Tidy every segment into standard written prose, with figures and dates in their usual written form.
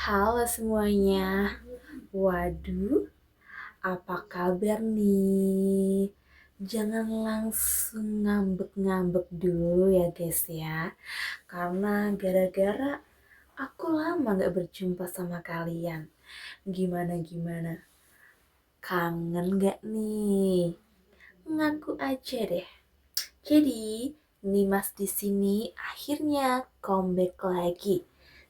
Halo semuanya. Waduh, apa kabar nih? Jangan langsung ngambek-ngambek dulu ya guys ya. Karena gara-gara aku lama gak berjumpa sama kalian. Gimana? Kangen gak nih? Ngaku aja deh. Jadi, Nimas di sini akhirnya comeback lagi.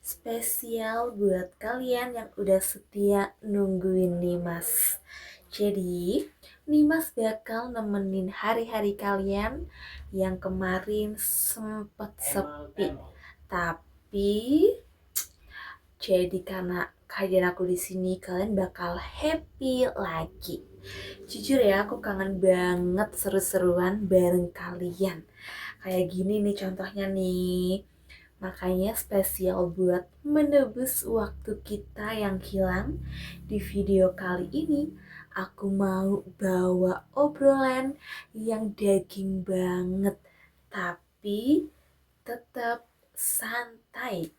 Spesial buat kalian yang udah setia nungguin Nimas. Jadi, Nimas bakal nemenin hari-hari kalian yang kemarin sempet sepi. Tapi jadi karena kehadiran aku di sini kalian bakal happy lagi. Jujur ya, aku kangen banget seru-seruan bareng kalian. Kayak gini nih contohnya nih. Makanya spesial buat menebus waktu kita yang hilang di video kali ini. Aku mau bawa obrolan yang daging banget, tapi tetap santai.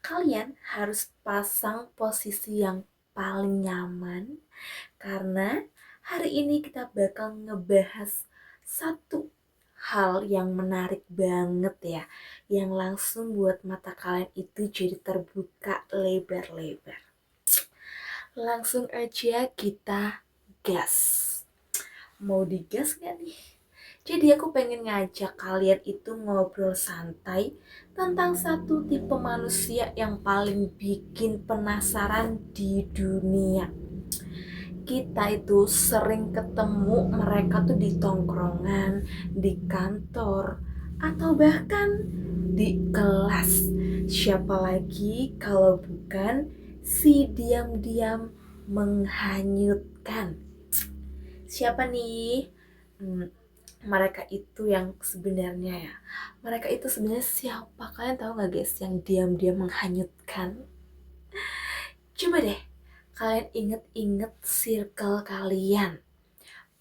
Kalian harus pasang posisi yang paling nyaman karena hari ini kita bakal ngebahas satu hal yang menarik banget ya, yang langsung buat mata kalian itu jadi terbuka lebar-lebar. Langsung aja kita gas. Mau digas gak nih? Jadi aku pengen ngajak kalian itu ngobrol santai tentang satu tipe manusia yang paling bikin penasaran di dunia. Kita itu sering ketemu mereka tuh di tongkrongan, di kantor, atau bahkan di kelas. Siapa lagi kalau bukan si diam-diam menghanyutkan. Siapa nih? Hmm, mereka itu yang sebenarnya ya. Mereka itu sebenarnya siapa? Kalian tahu nggak guys yang diam-diam menghanyutkan? Coba deh kalian inget-inget circle kalian.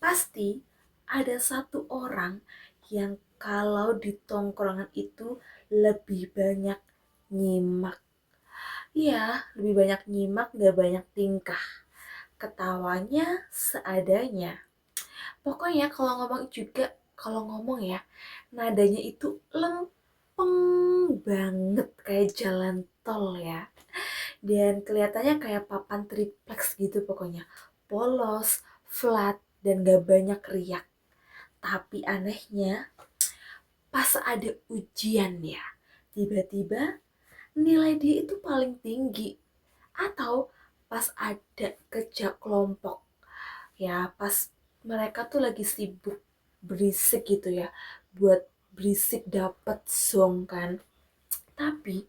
Pasti ada satu orang yang kalau di tongkrongan itu lebih banyak nyimak. Iya, lebih banyak nyimak, gak banyak tingkah. Ketawanya seadanya. Pokoknya kalau ngomong ya, nadanya itu lempeng banget kayak jalan tol ya. Dan kelihatannya kayak papan triplex gitu pokoknya. Polos, flat, dan gak banyak riak. Tapi anehnya, pas ada ujian ya, tiba-tiba nilai dia itu paling tinggi. Atau pas ada kerja kelompok, ya pas mereka tuh lagi sibuk berisik gitu ya, buat berisik dapat song kan, tapi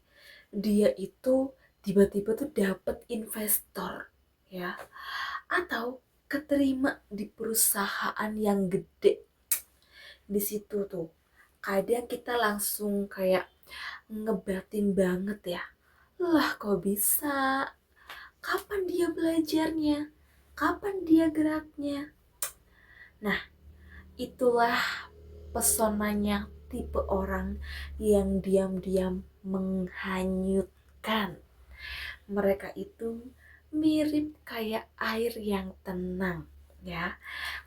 dia itu tiba-tiba tuh dapat investor ya, atau keterima di perusahaan yang gede. Di situ tuh kadang kita langsung kayak ngebatin banget ya, lah kok bisa, kapan dia belajarnya, kapan dia geraknya. Nah, itulah pesonanya tipe orang yang diam-diam menghanyutkan. Mereka itu mirip kayak air yang tenang ya,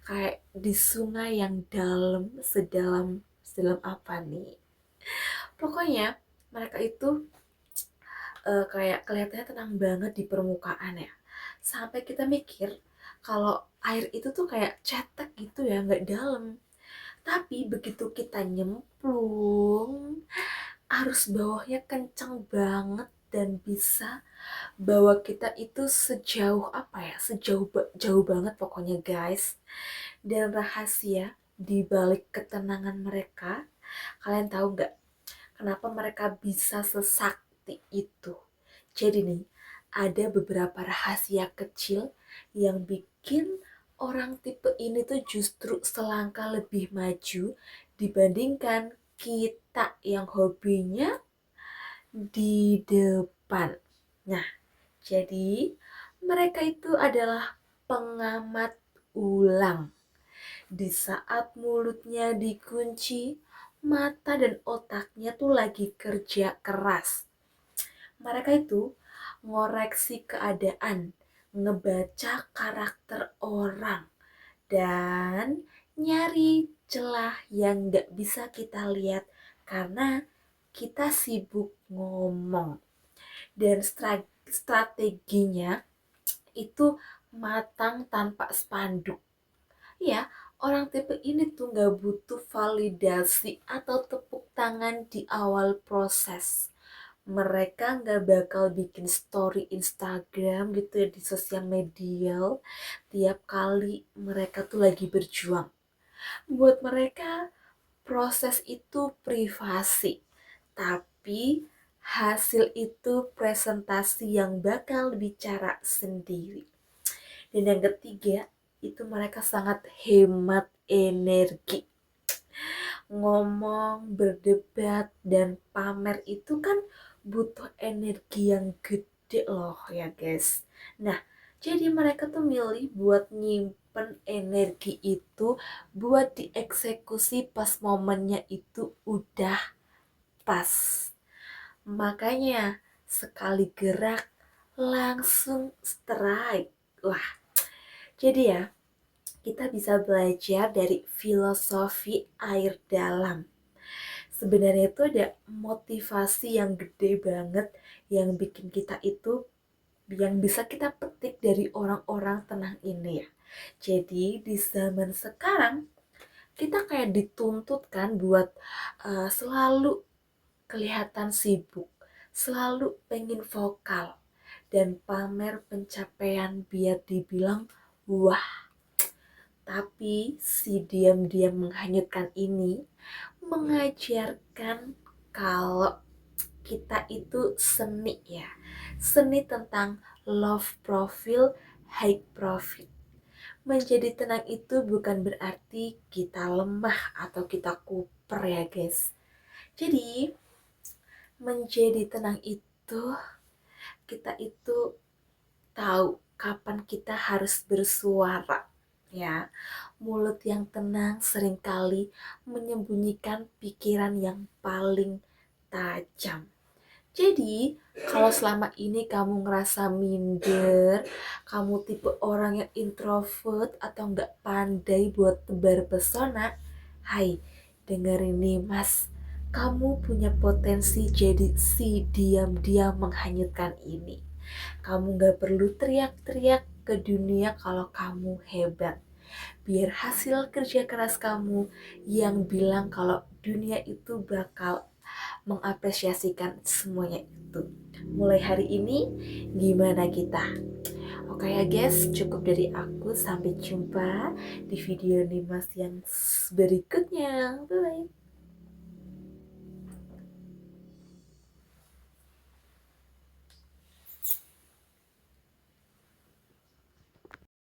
kayak di sungai yang dalam, sedalam sedalam apa nih. Pokoknya mereka itu kayak kelihatannya tenang banget di permukaan ya. Sampai kita mikir kalau air itu tuh kayak cetek gitu ya, nggak dalam. Tapi begitu kita nyemplung, arus bawahnya kencang banget dan bisa bawa kita itu sejauh apa ya, jauh banget pokoknya guys. Dan rahasia di balik ketenangan mereka, kalian tahu nggak kenapa mereka bisa sesakti itu? Jadi nih, ada beberapa rahasia kecil yang bikin orang tipe ini tuh justru selangkah lebih maju dibandingkan kita yang hobinya di depan. Nah, jadi mereka itu adalah pengamat ulang. Di saat mulutnya dikunci, mata dan otaknya tuh lagi kerja keras. Mereka itu ngoreksi keadaan, ngebaca karakter orang, dan nyari celah yang gak bisa kita lihat karena kita sibuk ngomong. Dan strateginya itu matang tanpa spanduk. Ya, orang tipe ini tuh gak butuh validasi atau tepuk tangan di awal proses. Mereka gak bakal bikin story Instagram gitu ya di sosial media tiap kali mereka tuh lagi berjuang. Buat mereka proses itu privasi, tapi hasil itu presentasi yang bakal bicara sendiri. Dan yang ketiga, itu mereka sangat hemat energi. Ngomong, berdebat, dan pamer itu kan butuh energi yang gede loh ya guys. Nah, jadi mereka tuh milih buat nyimpen energi itu buat dieksekusi pas momennya itu udah pas. Makanya sekali gerak langsung strike. Wah, jadi ya kita bisa belajar dari filosofi air dalam. Sebenarnya itu ada motivasi yang gede banget yang bikin kita itu yang bisa kita petik dari orang-orang tenang ini ya. Jadi di zaman sekarang kita kayak dituntut kan buat selalu kelihatan sibuk, selalu pengen vokal dan pamer pencapaian biar dibilang wah. Tapi si diam-diam menghanyutkan ini mengajarkan kalau kita itu seni ya. Seni tentang love profile, high profit. Menjadi tenang itu bukan berarti kita lemah atau kita kuper ya guys. Jadi menjadi tenang itu kita itu tahu kapan kita harus bersuara ya. Mulut yang tenang seringkali menyembunyikan pikiran yang paling tajam. Jadi, kalau selama ini kamu ngerasa minder, kamu tipe orang yang introvert atau nggak pandai buat tebar pesona, hai, dengerin nih mas, kamu punya potensi jadi si diam-diam menghanyutkan ini. Kamu nggak perlu teriak-teriak ke dunia kalau kamu hebat. Biar hasil kerja keras kamu yang bilang kalau dunia itu bakal mengapresiasikan semuanya itu. Mulai hari ini, gimana kita? Oke ya guys, cukup dari aku. Sampai jumpa di video Nimas yang berikutnya. Bye-bye.